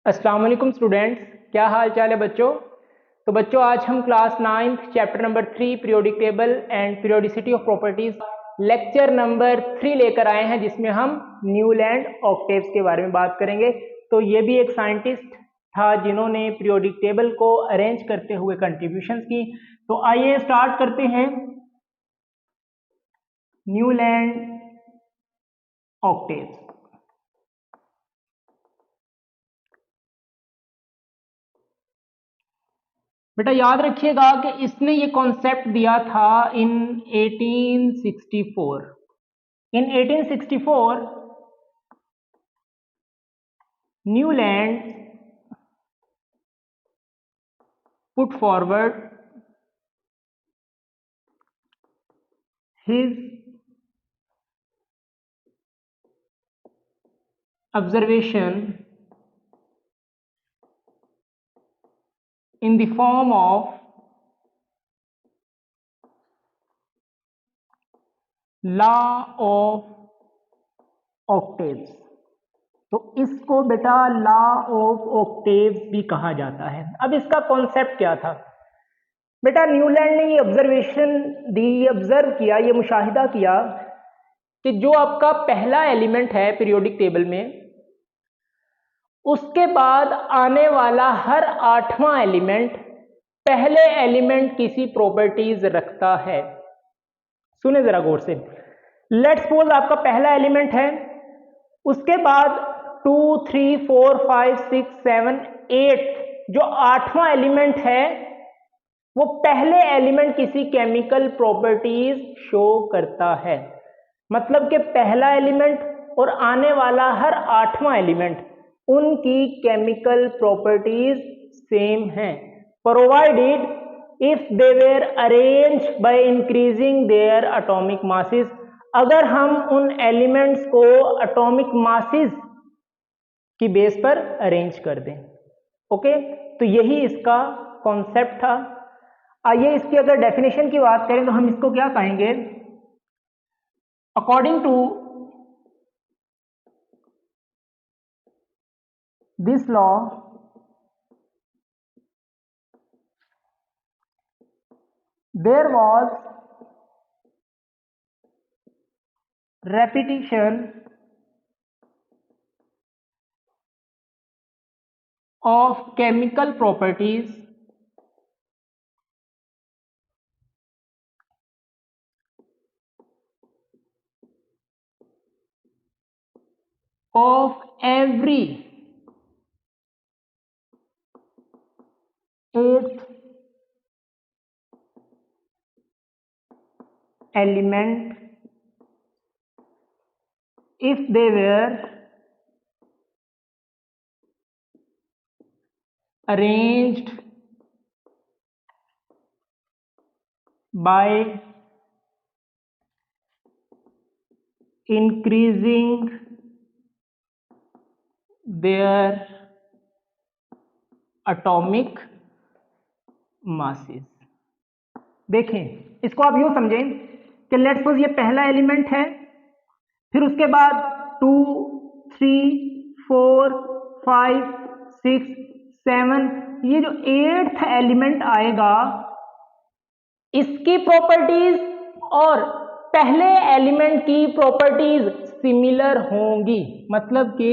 अस्सलाम वालेकुम स्टूडेंट्स, क्या हाल चाल है बच्चों। तो बच्चों आज हम class 9 chapter number 3 periodic table and periodicity of properties lecture number 3 लेकर आए हैं, जिसमें हम न्यूलैंड ऑक्टेव्स के बारे में बात करेंगे। तो ये भी एक साइंटिस्ट था जिन्होंने पीरियोडिक टेबल को अरेंज करते हुए कंट्रीब्यूशंस की। तो आइए स्टार्ट करते हैं न्यूलैंड ऑक्टेव्स। बेटा याद रखिएगा कि इसने ये कॉन्सेप्ट दिया था in 1864। In 1864 Newlands put forward his observation in the form of law of octaves। तो इसको बेटा लॉ ऑफ ऑक्टेव्स भी कहा जाता है। अब इसका कॉन्सेप्ट क्या था बेटा, न्यूलैंड ने ये ऑब्जर्वेशन दी, ये ऑब्जर्व किया, ये मुशाहिदा किया कि जो आपका पहला एलिमेंट है पीरियोडिक टेबल में, उसके बाद आने वाला हर 8वां एलिमेंट पहले एलिमेंट की सी प्रॉपर्टीज रखता है। सुने जरा गौर से। लेट्स सपोज आपका पहला एलिमेंट है, उसके बाद 2, 3, 4, 5, 6, 7, 8 जो 8वां एलिमेंट है वो पहले एलिमेंट किसी केमिकल प्रॉपर्टीज शो करता है। मतलब कि पहला एलिमेंट और आने वाला हर 8वां एलिमेंट उनकी केमिकल प्रॉपर्टीज सेम हैं, provided if they were arranged by increasing their atomic masses. अगर हम उन एलिमेंट्स को एटॉमिक मासेस की बेस पर अरेंज कर दें। ओके, तो यही इसका कॉन्सेप्ट था। आइए इसकी अगर डेफिनेशन की बात करें तो हम इसको क्या कहेंगे, according to this law there was repetition of chemical properties of every 8th element if they were arranged by increasing their atomic masses। देखें, इसको आप यूं समझें कि लेट्स सपोज ये पहला एलिमेंट है, फिर उसके बाद 2, 3, 4, 5, 6, 7, ये जो 8th एलिमेंट आएगा इसकी प्रॉपर्टीज और पहले एलिमेंट की प्रॉपर्टीज सिमिलर होंगी। मतलब कि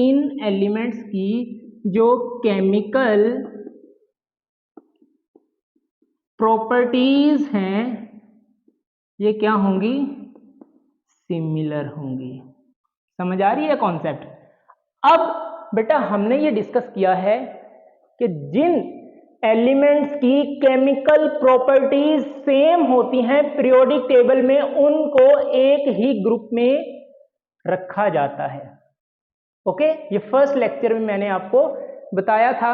इन एलिमेंट्स की जो केमिकल प्रॉपर्टीज हैं ये क्या होंगी, सिमिलर होंगी। समझ आ रही है कॉन्सेप्ट। अब बेटा हमने ये डिस्कस किया है कि जिन एलिमेंट्स की केमिकल प्रॉपर्टीज सेम होती हैं पीरियोडिक टेबल में, उनको एक ही ग्रुप में रखा जाता है। ओके, ये फर्स्ट लेक्चर में मैंने आपको बताया था,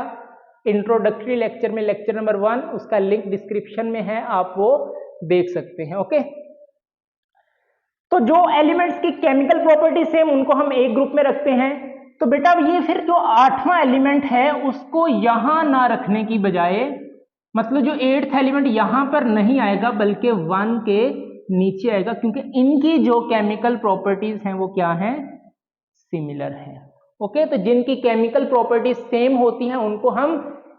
इंट्रोडक्टरी लेक्चर में, लेक्चर नंबर 1, उसका लिंक डिस्क्रिप्शन में है, आप वो देख सकते हैं। ओके, तो जो एलिमेंट्स की केमिकल प्रॉपर्टी सेम उनको हम एक ग्रुप में रखते हैं। तो बेटा ये फिर जो 8वां एलिमेंट है उसको यहां ना रखने की बजाय, मतलब जो 8th एलिमेंट यहां पर नहीं आएगा बल्कि 1 के नीचे आएगा, क्योंकि इनकी जो केमिकल प्रॉपर्टीज हैं वो क्या हैं, सिमिलर हैं। ओके, तो जिनकी केमिकल प्रॉपर्टीज सेम होती हैं उनको हम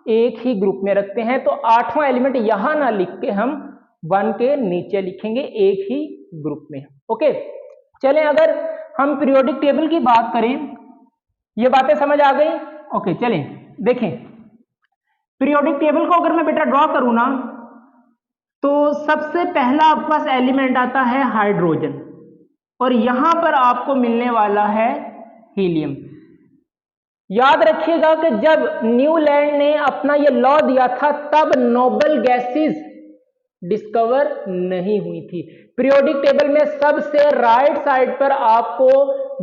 एक ही ग्रुप में रखते हैं। तो 8वां एलिमेंट यहां ना लिख के हम 1 के नीचे लिखेंगे एक ही ग्रुप में। ओके, चलें अगर हम पीरियोडिक टेबल की बात करें, ये बातें समझ आ गई? ओके, चलें देखें पीरियोडिक टेबल को अगर मैं बेटा ड्रॉ करूं ना, तो सबसे पहला आपके पास एलिमेंट आता है हाइड्रोजन, और यहां पर आपको मिलने वाला है हीलियम। याद रखिएगा कि जब न्यूलैंड ने अपना ये लॉ दिया था तब नोबल गैसेस डिस्कवर नहीं हुई थी। पीरियोडिक टेबल में सबसे राइट साइड पर आपको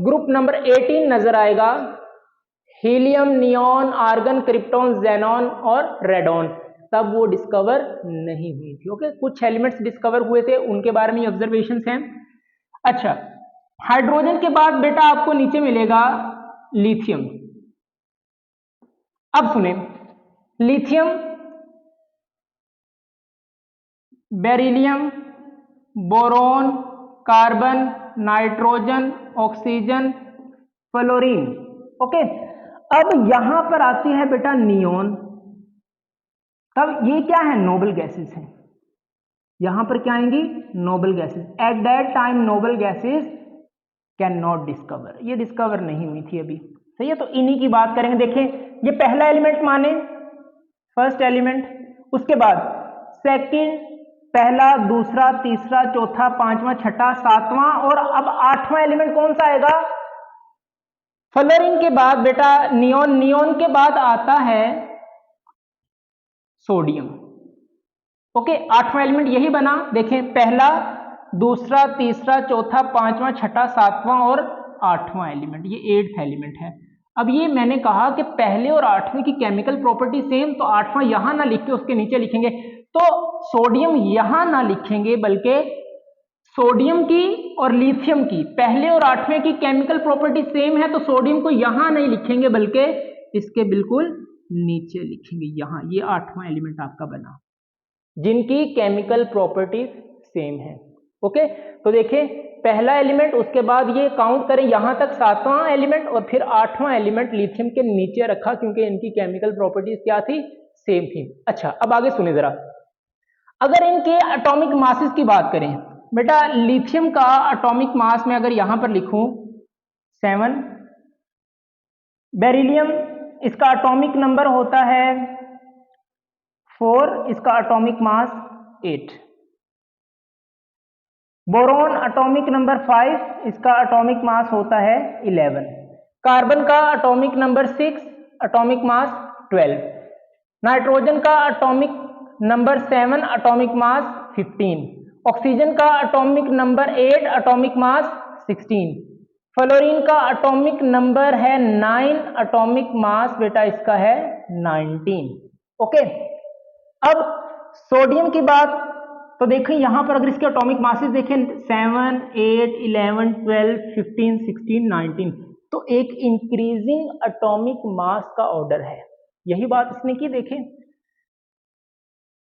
ग्रुप नंबर 18 नजर आएगा, helium, neon, argon, krypton, xenon और रेडॉन। तब वो डिस्कवर नहीं हुई थी। ओके, कुछ एलिमेंट्स डिस्कवर हुए थे, उनके बारे में ऑब्जर्वेशंस हैं। अच्छा, हाइड्रोजन के बाद बेटा आपको नीचे मिलेगा लिथियम। अब सुने, lithium, beryllium, boron, carbon, nitrogen, oxygen, fluorine. Okay, अब यहां पर आती है बेटा नियॉन। तब ये क्या है? नोबल गैसेस हैं। यहां पर क्या आएंगी? Noble gases. Eight that time noble gases can not discover, ये डिस्कवर नहीं हुई थी अभी। सही है, तो इन्हीं की बात करेंगे। देखें, ये पहला एलिमेंट माने, फर्स्ट एलिमेंट, उसके बाद सेकंड, पहला, दूसरा, तीसरा, चौथा, पांचवा, छठा, सातवां, और अब 8वां एलिमेंट कौन सा आएगा? फ्लोरीन के बाद बेटा नियॉन, नियॉन के बाद आता है सोडियम। ओके, 8वां एलिमेंट यही बना। देखें, पहला, दूसरा, तीसरा, चौथा, पांचवा, छठा, सातवां और 8वां एलिमेंट, ये 8th एलिमेंट है। अब ये मैंने कहा कि पहले और 8वें की केमिकल प्रॉपर्टी सेम, तो 8वां यहां ना लिख के उसके नीचे लिखेंगे। तो सोडियम यहां ना लिखेंगे, बल्कि सोडियम की और लिथियम की पहले और 8वें की केमिकल प्रॉपर्टी सेम है, तो सोडियम को यहां नहीं लिखेंगे बल्कि इसके बिल्कुल नीचे लिखेंगे। यहां ये 8वां एलिमेंट आपका बना, जिनकी केमिकल प्रॉपर्टीज सेम है। ओके, तो देखें, पहला एलिमेंट, उसके बाद ये काउंट करें यहां तक 7वां एलिमेंट, और फिर 8वां एलिमेंट लिथियम के नीचे रखा क्योंकि इनकी केमिकल प्रॉपर्टीज क्या थी? सेम थी। अच्छा, अब आगे सुने जरा, अगर इनके एटॉमिक मासेस की बात करें, बेटा लिथियम का एटॉमिक मास में अगर यहां पर लिखूं 7, बेरिलियम इसका एटॉमिक नंबर होता है 4, इसका atomic mass 8, boron atomic number 5, इसका एटॉमिक मास होता है 11, कार्बन का atomic number 6, atomic mass 12, nitrogen का atomic number 7, atomic mass 15, oxygen का atomic number 8, atomic mass 16, fluorine का एटॉमिक नंबर है 9, एटॉमिक मास बेटा इसका है 19। ओके, अब सोडियम की बात, तो देखें यहां पर अगर इसके एटॉमिक मासेस देखें 7, 8, 11, 12, 15, 16, 19, तो एक इंक्रीजिंग एटॉमिक मास का ऑर्डर है। यही बात इसने की। देखें,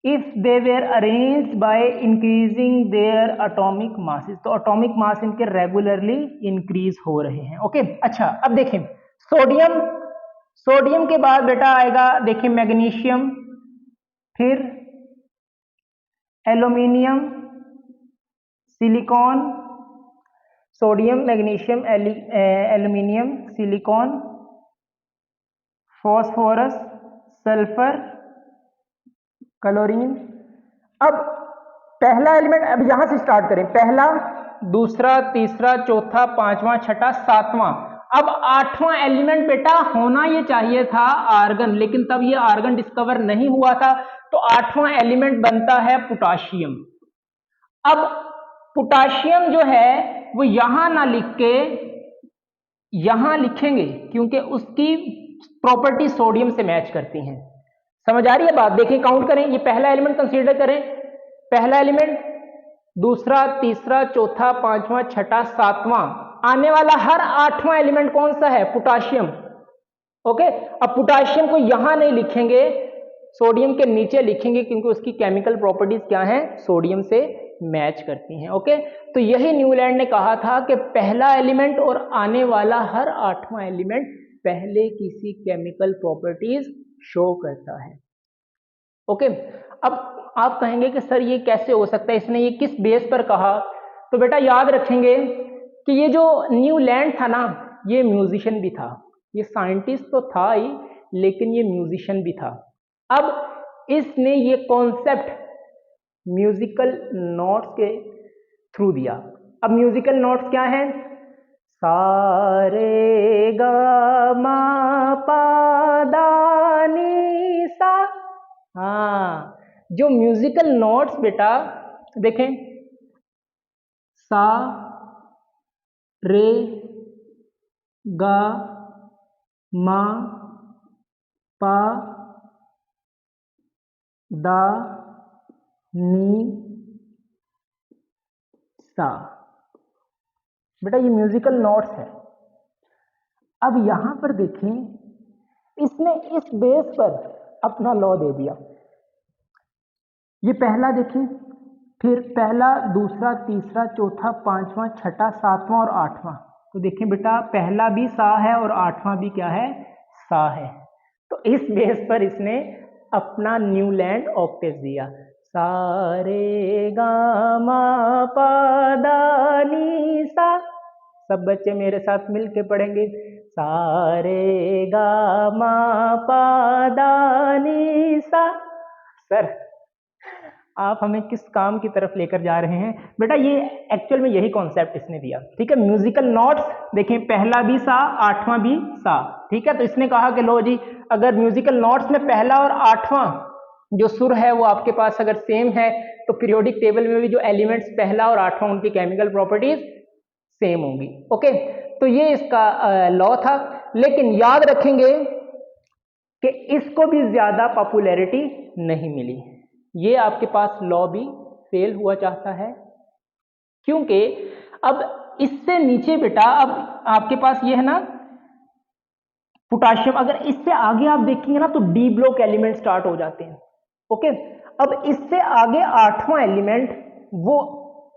if they were arranged by increasing their atomic masses, तो एटॉमिक मास इनके रेगुलरली इंक्रीज हो रहे हैं। ओके, अच्छा, अब देखें सोडियम, सोडियम के बाद बेटा आएगा, देखें मैग्नीशियम, फिर aluminium, silicon, sodium, magnesium, aluminium, silicon, phosphorus, sulphur, chlorine. अब पहला एलिमेंट, अब यहां से स्टार्ट करें, पहला, दूसरा, तीसरा, चौथा, पांचवा, छठा, सातवां। अब 8वां एलिमेंट बेटा होना ये चाहिए था आर्गन, लेकिन तब ये आर्गन डिस्कवर नहीं हुआ था, तो 8वां एलिमेंट बनता है पोटाशियम। अब पोटाशियम जो है वो यहां ना लिख के यहां लिखेंगे क्योंकि उसकी प्रॉपर्टी सोडियम से मैच करती हैं। समझ आ रही है बात? देखिए, काउंट करें, ये पहला एलिमेंट कंसीडर करें, पहला एलिमेंट, दूसरा, तीसरा, चौथा, पांचवा, छठा, सातवां, आने वाला हर 8वां एलिमेंट कौन सा है? पोटाशियम। ओके, अब पोटाशियम को यहां नहीं लिखेंगे, सोडियम के नीचे लिखेंगे क्योंकि उसकी केमिकल प्रॉपर्टीज क्या है? सोडियम से मैच करती हैं। ओके, तो यही न्यूलैंड ने कहा था कि पहला एलिमेंट और आने वाला हर 8वां एलिमेंट पहले किसी केमिकल प्रॉपर्टीज शो करता है। ओके, अब आप कहेंगे कि सर ये कैसे हो सकता है, इसने ये किस बेस पर कहा? तो बेटा याद रखेंगे कि ये जो न्यूलैंड था ना, ये म्यूजिशियन भी था, ये साइंटिस्ट तो था ही लेकिन ये म्यूजिशियन भी था। अब इसने ये कॉन्सेप्ट म्यूजिकल नोट्स के थ्रू दिया। अब म्यूजिकल नोट्स क्या है? सा रे गा मा पा दा नी सा। हाँ, जो म्यूजिकल नोट्स बेटा देखें, सा रे गा मा पा दा नी सा, बेटा ये म्यूजिकल नोट्स है। अब यहां पर देखें, इसने इस बेस पर अपना लॉ दे दिया। ये पहला देखें, फिर पहला, दूसरा, तीसरा, चौथा, पांचवा, छठा, सातवां और आठवां। तो देखें बेटा, पहला भी सा है और आठवां भी क्या है? सा है। तो इस बेस पर इसने अपना न्यूलैंड ऑक्टेव दिया। सा रे गा मा पा दा नी सा। सब बच्चे मेरे साथ मिलके पढ़ेंगे। सा रे गा मा पा दा नी सा। सर आप हमें किस काम की तरफ लेकर जा रहे हैं? बेटा ये एक्चुअल में यही कॉन्सेप्ट इसने दिया। ठीक है, म्यूजिकल नोट्स देखें, पहला भी सा, आठवां भी सा। ठीक है, तो इसने कहा कि लो जी, अगर म्यूजिकल नोट्स में पहला और आठवां जो सुर है वो आपके पास अगर सेम है तो पीरियोडिक टेबल में भी जो एलिमेंट्स पहला और आठवां उनकी केमिकल प्रॉपर्टीज सेम होंगी। ओके, तो ये इसका लॉ था। लेकिन याद रखेंगे कि इसको भी ज्यादा पॉपुलैरिटी नहीं मिली। ये आपके पास लॉ भी फेल हुआ चाहता है, क्योंकि अब इससे नीचे बेटा, अब आपके पास ये है ना पोटाशियम, अगर इससे आगे आप देखेंगे ना तो डी ब्लॉक एलिमेंट स्टार्ट हो जाते हैं। ओके, अब इससे आगे आठवां एलिमेंट, वो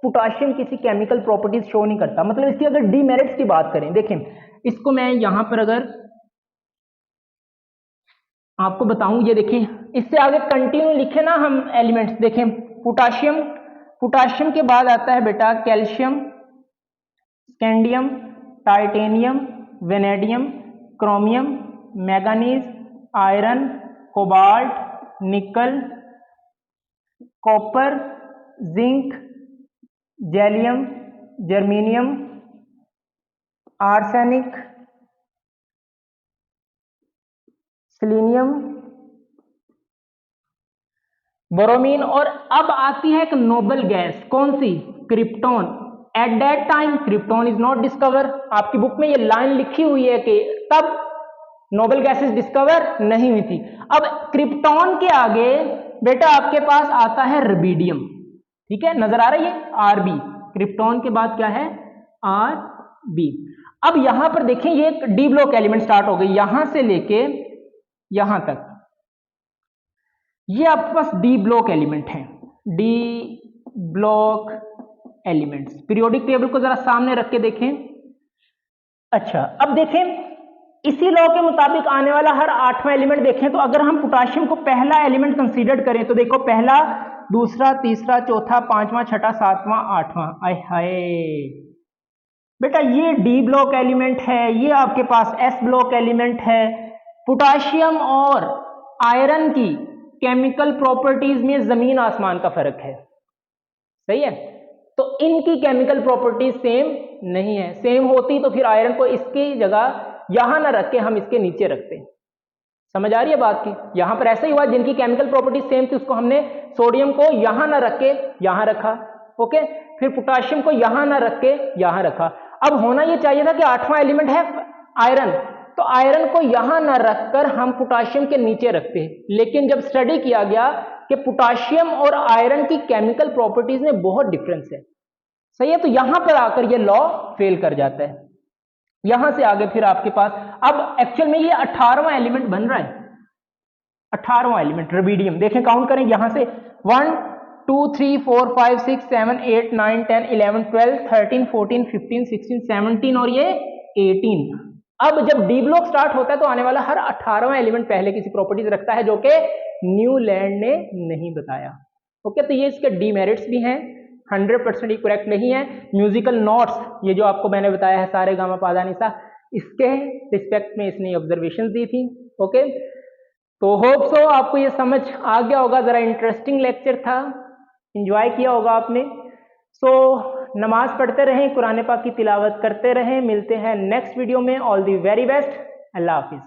पोटाशियम किसी केमिकल प्रॉपर्टीज शो नहीं करता। मतलब इसकी अगर डीमेरिट्स की बात करें, देखें इसको मैं यहां पर अगर आपको बताऊं, ये देखिए, इससे आगे कंटिन्यू लिखे ना हम एलिमेंट्स, देखें पोटाशियम, पोटाशियम के बाद आता है बेटा calcium, scandium, titanium, vanadium, chromium, manganese, iron, cobalt, nickel, copper, zinc, gallium, germanium, arsenic, selenium, bromine, और अब आती है एक नोबल गैस, कौन सी? Krypton. At that time krypton is not discover. आपकी बुक में ये लाइन लिखी हुई है कि तब नोबल गैसेस डिस्कवर नहीं हुई थी। अब क्रिप्टॉन के आगे बेटा आपके पास आता है रुबिडियम। ठीक है, नजर आ रही है? आरबी। क्रिप्टॉन के बाद क्या है? आरबी। अब यहां पर देखें, ये एक डी ब्लॉक एलिमेंट स्टार्ट हो गई, यहां से लेके यहां तक ये आपके पास डी ब्लॉक एलिमेंट है। D block elements, periodic table को जरा सामने रख के देखें। अच्छा, अब देखें इसी लॉ के मुताबिक आने वाला हर आठवां एलिमेंट देखें, तो अगर हम पोटाशियम को पहला एलिमेंट कंसीडर करें तो देखो, पहला, दूसरा, तीसरा, चौथा, पांचवा, छठा, सातवां, आठवां। आय हाय बेटा, ये डी ब्लॉक एलिमेंट है, ये आपके पास एस ब्लॉक एलिमेंट है। पोटाशियम और आयरन की केमिकल प्रॉपर्टीज में जमीन आसमान का फर्क है। सही है, तो इनकी केमिकल प्रॉपर्टीज सेम नहीं है। सेम होती तो फिर आयरन को इसकी जगह यहां ना रख के हम इसके नीचे रखते। समझ आ रही है बात की? यहां पर ऐसा ही हुआ, जिनकी केमिकल प्रॉपर्टीज सेम थी उसको हमने सोडियम को यहां ना रख के यहां रखा। ओके, फिर पोटाशियम को यहां ना रख के यहां रखा। अब होना यह चाहिए था कि आठवां एलिमेंट है आयरन, तो आयरन को यहां ना रखकर हम पोटाशियम के नीचे रखते हैं। लेकिन जब स्टडी किया गया कि पोटाशियम और आयरन की केमिकल प्रॉपर्टीज में बहुत डिफरेंस है। सही है, तो यहां पर आकर यह लॉ फेल कर जाता है। यहां से आगे फिर आपके पास अब एक्चुअल में ये 18वां एलिमेंट बन रहा है। 18वां एलिमेंट रुबिडियम, देखें काउंट करें यहां से 1 2 3 4 5 6 7 8 9 10 11 12 13 14 15 16 17 और ये 18। अब जब डी ब्लॉक स्टार्ट होता है तो आने वाला हर 18वां एलिमेंट पहले किसी प्रॉपर्टीज रखता है जो कि न्यूलैंड ने नहीं बताया। ओके, तो ये इसके डीमेरिट्स भी हैं, 100% ही करेक्ट नहीं है। म्यूजिकल नोट्स, ये जो आपको मैंने बताया है सारे गामा पादा निसा, इसके रिस्पेक्ट में इसने ऑब्जर्वेशन दी थी। ओके, तो होप सो आपको ये समझ आ गया होगा, जरा इंटरेस्टिंग लेक्चर था, एंजॉय किया होगा आपने। सो नमाज पढ़ते रहें, कुरान पाक की तिलावत करते रहें। मिलते हैं नेक्स्ट वीडियो में। All the very best. Allah Hafiz.